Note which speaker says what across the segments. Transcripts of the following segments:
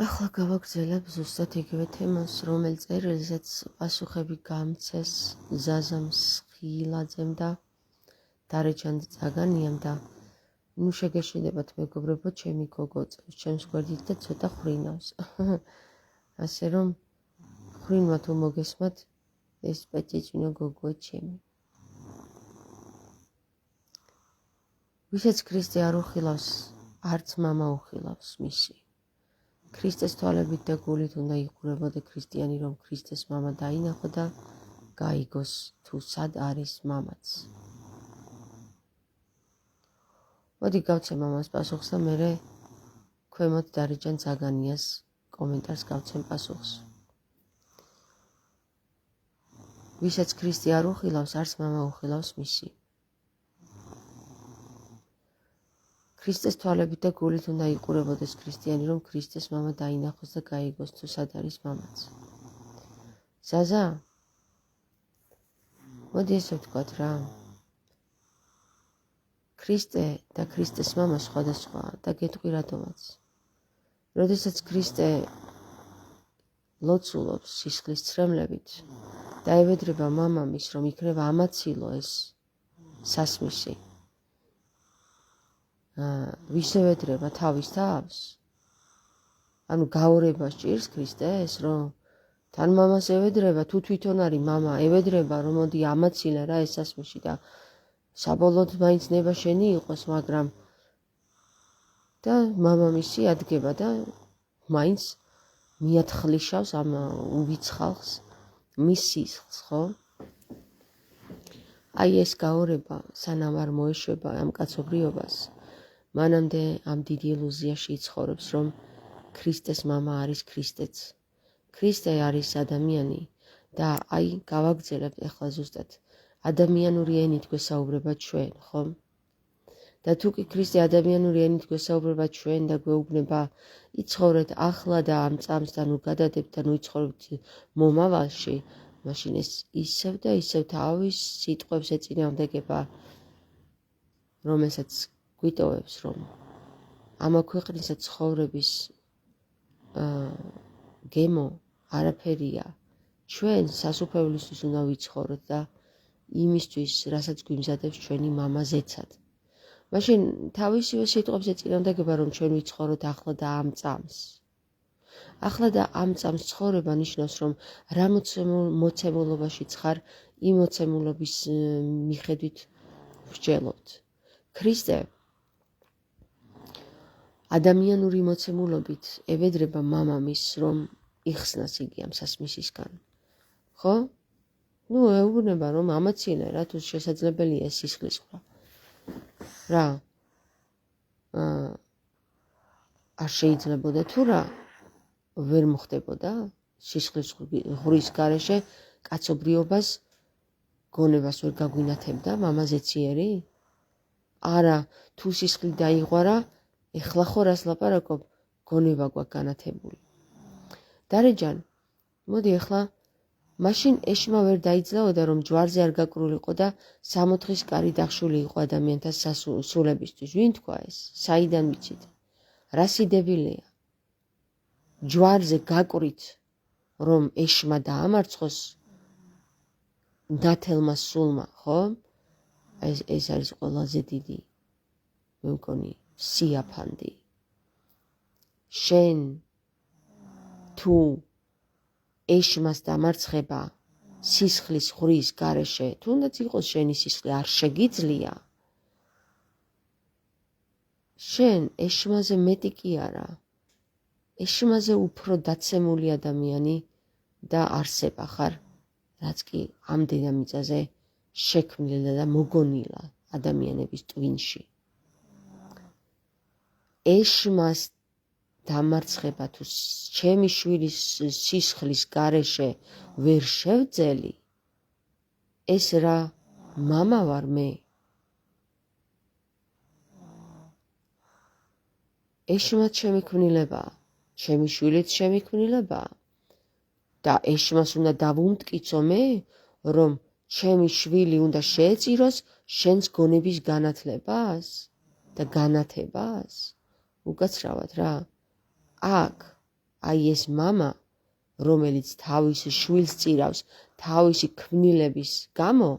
Speaker 1: ახლა გავაგრძელებ ზუსტად იგივე თემას, რომელ წერილზეც პასუხები გამცეს ზაზამ სხილაძემ და დარეჯან წაგანიამ და ნუ შეგეშინდებათ მეგობრებო, ჩემი გოგო წევს ჩემს გვერდით და ცოტა ხრინავს. ასე რომ ხრინვა თუ მოგესმათ ეს პეჭეჭინო გოგოა ჩემი. ვისაც ქრისტე არ უხილავს, არც მამა უხილავს მისი. ქრისტეს თვალებით და გულით უნდა იყურებოდა ქრისტიანი, რომ ქრისტეს მამა დაინახო და გაიგოს თუ სად არის მამაც. მოდი გავცემ ამას პასუხს და მერე ქვემოთ დარეჯან წაგანიას კომენტარს გავცემ პასუხს. ვისაც ქრისტე არ უხილავს, არც მამა უხილავს მისი. ქრისტეს თვალებით და გულით უნდა იყურებოდეს ქრისტიანი, რომ ქრისტეს მამა დაინახოს და გაიგოს თუ სად არის მამაც. ზაზა, მოდი ესე ვთქვათ რა. ქრისტე და ქრისტეს მამა სხვადასხვაა და გეტყვი რატომაც. როდესაც ქრისტე ლოცულობს სისხლის ცრემლებით და ევედრება მამამის, რომ იქნება ამაცილო ეს სასმისი. ვის ევედრება თავის თავს? ანუ გაორება სჭირს ქრისტეს, რომ თან მამას ევედრება, თუ თვითონ არის მამა, ევედრება, რომ მოდი ამაცილე რა ეს სასმისი და საბოლოოდ მაინც ნება შენი იყოს, მაგრამ და მამამისი ადგება და მაინც მიათხლიშავს ამ უვიც ხალხს, მის სისხლს, ხო? აი ეს გაორება, სანამ არ მოეშვება ამ კაცობრიობას, მანამდე ამ დიდ ილუზიაში იცხოვრებს, რომ ქრისტეს მამა არის ქრისტეც. ქრისტე არის ადამიანი და აი გავაგრძელებთ ახლა ზუსტად ადამიანური ენით გვესაუბრება ჩვენ, ხომ? და თუ კი ქრისტე ადამიანური ენით გვესაუბრება ჩვენ და გვეუბნება იცხოვრეთ ახლა და ამ წამს და ნუ გადადებთ და ნუ იცხოვრეთ მომავალში, მაშინ ეს ისევ და ისევ თავის სიტყვებს ეწინააღმდეგება, რომელსაც გვიტოვებს, რომ ამა ქვეყნისა ცხოვრების გემო არაფერია. ჩვენ სასუფევლისთვის უნდა ვიცხოვროთ და იმისთვის, რასაც გვიმზადებს ჩვენი მამა ზეცად. მაშინ თავისივე სიტყვებს ეწინააღმდეგება, რომ ჩვენ ვიცხოვროთ ახლა და ამ წამს. ახლა და ამ წამს ცხოვრება ნიშნავს, რომ რა მოცემულობაშიც ხარ, იმ მოცემულობის მიხედვით ვსჯელობთ. ქრისტე ადამიანური მოცემულობით ევედრება მამამის, რომ იხსნას იგი ამ სასმისისგან. ხო? ნუ ეუბნება, რომ ამაცილე რა, თუ შესაძლებელია სისხლისღვრა. რა? არ შეიძლებოდა თუ რა ვერ მოხდებოდა სისხლისღვრის გარეშე კაცობრიობას გონებას ვერ გაგვინათებდა მამა ზეციერი? არა, თუ სისხლი დაიღვარა, ეხლა ხო რას ლაპარაკობ, გონება გვაქვს განათებული. დარეჯან, მოდი ახლა მაშინ ეშმა ვერ დაიძლაოდა, რომ ჯვარზე არ გაკრულიყო და 60-ის კარი დახშული იყო ადამიანთა სულებისთვის. ვინ თქვა ეს? საიდან ვიცით? რა სიდებილია? ჯვარზე გაკვრით, რომ ეშმა დაამარცხოს ნათელმა სულმა, ხო? ეს არის ყველაზე დიდი, მე მგონი, სიაფანდი. შენ თუ ეშმას დამარცხება სისხლის ღვრის გარეშე, თუნდაც იყოს შენი სისხლი, არ შეგიძლია. შენ ეშმაზე მეტი კი არა, ეშმაზე უფრო დაცემული ადამიანი და არსება ხარ, რაც კი ამ დედამიწაზე შექმნილა და მოგონილა ადამიანების ტვინში. ეშმას დამარცხება თუ ჩემი შვილის სისხლის გარეშე ვერ შევძელი, ეს რა მამა ვარ მე? ეშმაც შემიქმნილებაა, ჩემი შვილიც შემიქმნილებაა და ეშმას უნდა დავუმტკიცო მე, რომ ჩემი შვილი უნდა შეეწიროს შენს გონების განათლებას და განათებას. უკაცრავად რა. აქ აი ეს მამა, რომელიც თავის შვილს წირავს, თავისი ქმნილების გამო,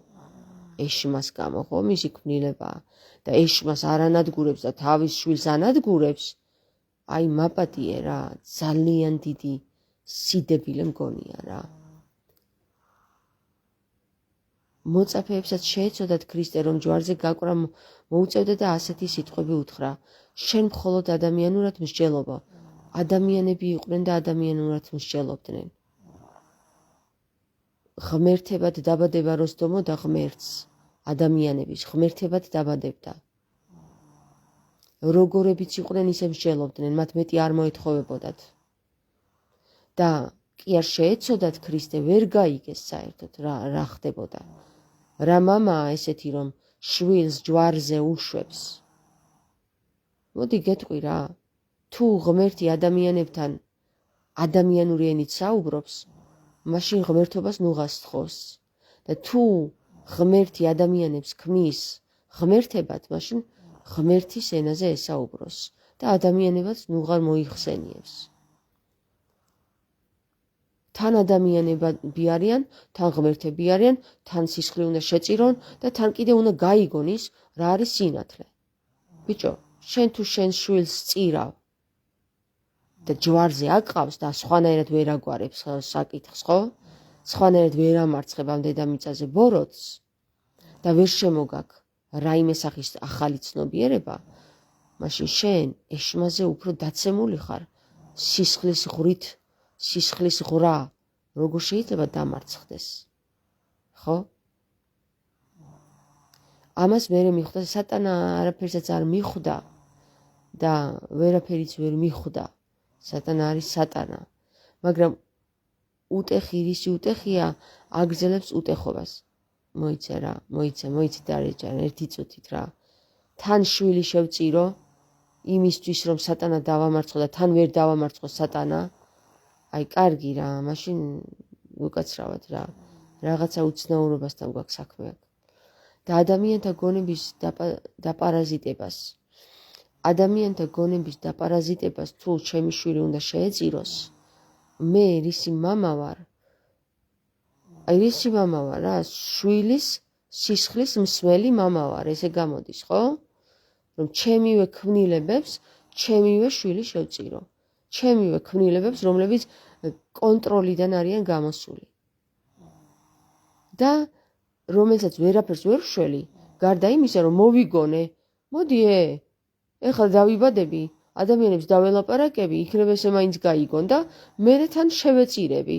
Speaker 1: ეშმას გამო, ხო, მისი ქმნილებაა და ეშმას არ ანადგურებს და თავის შვილს ანადგურებს, აი მაპატიე რა, ძალიან დიდი სიდებილე მგონია რა. მოწაფეებსაც შეეცოდათ ქრისტე, რომ ჯვარზე გაკვრა მოუწევდა და ასეთი სიტყვები უთხრა: შენ მხოლოდ ადამიანურად მსჯელობო. ადამიანები იყვნენ და ადამიანურად მსჯელობდნენ. ღმერთებად დაბადება როსდომო და ღმერთს, ადამიანების ღმერთებად დაბადებდა. როგორებიც იყვნენ ისე მსჯელობდნენ, მათ მეტი არ მოეთხოვებოდათ. და კი არ შეეცოდათ ქრისტე, ვერ გაიგეს საერთოდ რა ხდებოდა. რა მამაა ესეთი, რომ შვილს ჯვარზე უშვებს. მოდი გეტყვი რა, თუ ღმერთი ადამიანებთან ადამიანური ენით საუბრობს, მაშინ ღმერთობას ნუღას სთხოვს და თუ ღმერთი ადამიანებს ქმნის ღმერთებად, მაშინ ღმერთის ენაზე ესაუბროს და ადამიანებად ნუღარ მოიხსენიებს. თან ადამიანები არიან, თან ღმერთები არიან, თან სისხლი უნდა შეწირონ და თან კიდე უნდა გაიგონ ის, რა არის სინათლე. ბიჭო, შენ თუ შენ შვილს წირავ და ჯვარზე აკყავს და სხვანაირად ვერ აგვარებს საკითხს, ხო? სხვანაირად ვერ ამარცხებ ამ დედამიწაზე ბოროტს და ვერ შემოგაქ რაიმე სახის ახალი ცნობიერება, მაშინ შენ ეშმაზე უფრო დაცემული ხარ სისხლის ღვრით, სისხლის ღვრა როგორ შეიძლება დამარცხდეს, ხო? ამას მერე მიხვდა, სატანა არაფერსაც არ მიხვდა და ვერაფერიც ვერ მიხვდა. სატანა არის სატანა, მაგრამ უტეხი რისი უტეხია, აგრძელებს უტეხობას. მოიცე რა, მოიცე დარეჯან, ერთი წუთით რა. თან შვილი შევწირო იმისთვის, რომ სატანა დავამარცხო და თან ვერ დავამარცხო სატანა, აი კარგი რა, მაშინ უკაცრავად რა, რაღაცა უცნაურობასთან გვაქვს საქმე აქ. და ადამიანთა გონების დაპარაზიტებას თუ ჩემი შვილი უნდა შეეწიროს, მე რისი მამა ვარ? აი რისი მამა ვარ რა, შვილის სისხლის მსმელი მამა ვარ, ესე გამოდის, ხო? რომ ჩემივე ქმნილებებს, ჩემივე შვილი შევწირო. ჩემივე ქმნილებებს, რომლებიც კონტროლიდან არიან გამოსული. და რომელსაც ვერაფერს ვერ ვშველი, გარდა იმისა, რომ მოვიგონე, მოდი ეხლა დავიბადები, ადამიანებს დაველაპარაკები, იქნებ ესე მაინც გაიგონ და მე თან შევეწირები.